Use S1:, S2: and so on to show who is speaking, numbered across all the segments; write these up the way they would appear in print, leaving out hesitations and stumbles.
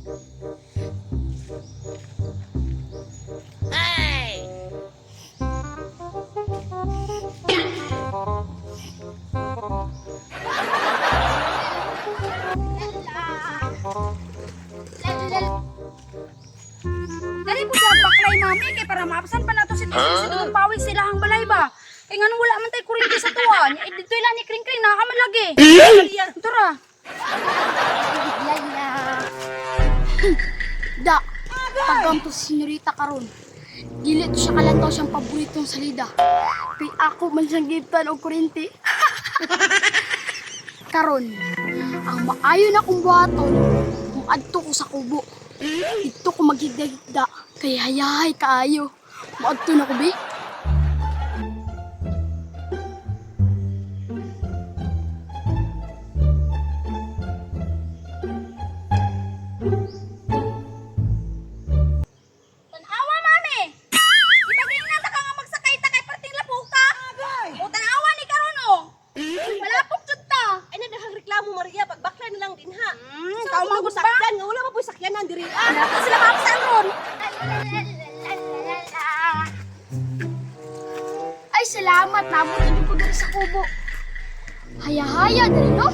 S1: Hey!
S2: Dali po siya baklay mami kay para maapsan pa nato si Tisoy sa huh? Pawis sila hang balay ba. Kay nganong wala man tay kuryente sa tuwan. Dito ila ni Kring Kring nakamalagi. Tara. Lala. Da. Pagam to si Senyorita karon. Dili to siya kalantaw siyang paboritong salida. Kay ako man siyang giftan og kuryente. Karon, ang maayo na kong buhaton kung adto ko sa kubo. Dito ko maghigda-higda kay hayahay kaayo. Maadto na ko, be. Tanawa, mami! Ipaging na ka nga magsakay ta kay parting lapuka. O tanawa ni karon o. Malapok jud ta.
S1: Ay na dahang reklamo Maria pagbakla na lang din ha.
S2: Ikaw
S1: Sa
S2: magud ba?
S1: sakyan nga wala pa po'y sakyanan diri.
S2: Dapat sila maapsan ron. Ay, salamat. Nabot din ko diri sa kubo. Haya-haya diri, no?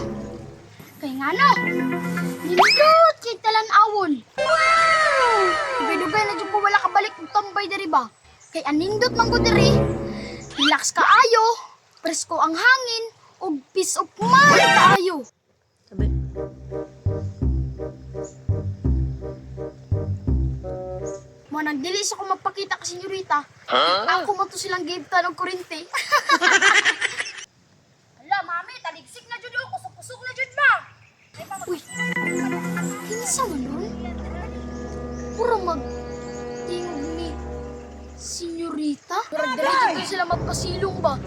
S2: Kay nga, no? Nindot, kay talan-awon. Wow! Dugay-dugay na dyan ko wala kabalik ng tambay diri ba? Kay anindot man ko diri. Relax ka ayo. Presko ang hangin. O peace of mind kaayo.
S1: Sabi.
S2: Mo nang dili sa ko magpakita ka senyorita. Ako mo to silang gibtan og kuryente. Hala, mami, taligsik na jud o, kusog-kusog na jud ba? Uy. Kinsa man nun? Puro tingog ni senyorita. Pero diretso sila magpasilong ba?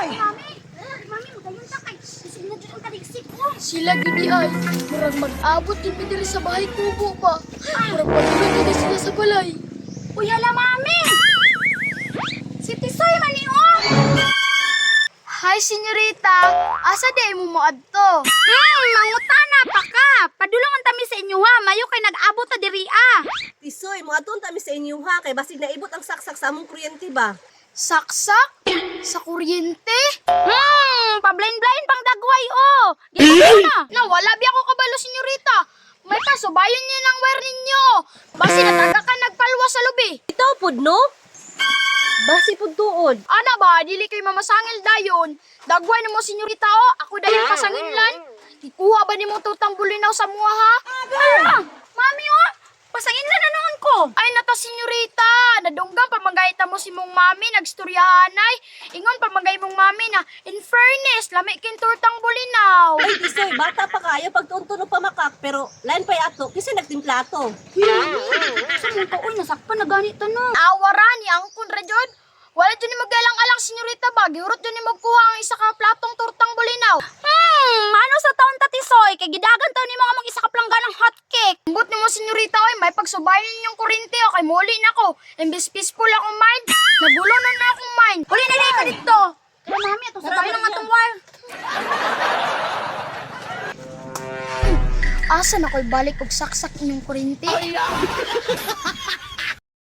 S2: Mami, magayon ta kay isig na jud ang taligsik ko. Sila gidi ay murag mag-abot din diri sa bahay kubo ba. Murag pagulog na sila sa balay. Uy, hala, mami! Si Tisoy man ni o! Hi, senyorita. Asa di mo adto? Mangutana pa ka. Padulungan tami sa inyo ha. Mayo kay nag-abot ta diri ah.
S1: Tisoy, mo adton ta mi sa inyo ha kay basig naibot ang saksak sa among kuryente ba.
S2: Saksak? Sa kuryente? Pablain-blain pang dagway, oh! Di ba na? Nawala bi ako kabalo, senyorita. May pasubayan niyo ng wire ninyo. Basi nataga ka nagpalwa sa lubi.
S1: Itaw pud no? Basi pud tuod.
S2: Ana ba, dili kay mamasangil dayon. Dagway na mo, senyorita, oh. Ako dayon pasanginlan. Ikuha ba ni mo tutang bulinaw sa muha, ha? Ala, mami, oh. Pasangin na noon ko. Ay, nata, senyorita. Nadunggang pamagayta mo si mong mami, nagstoryahanay. Ingon pamagay mong mami na, in fairness, lami kin turtang bulinaw.
S1: Ay, Tisoy, bata pa kayo pag tuon-tuon pa makak pero lain pa yato kasi nagtimplato.
S2: Sa mong taon, nasakpan na ganit no. Awara ni Angkon Rajod. Wala dyan ni magalang-alang, senyorita ba? Giurot dyan ni magkuha ang isa ka platong turtang bulinaw. Ano sa taon tatisoy? Kay gidagan taon ni mga mag-isa ka plangganang hotcake. Ambot ni mo, senyorita, oy, may pagsubayan yung kurente, o kay muli na ko. Imbis peaceful akong mind, nagulo na akong mind. Huli na ka dito. Kaya mami, ito subayan ng atong wire. Asa na ko'y balik og saksak inyong kurente?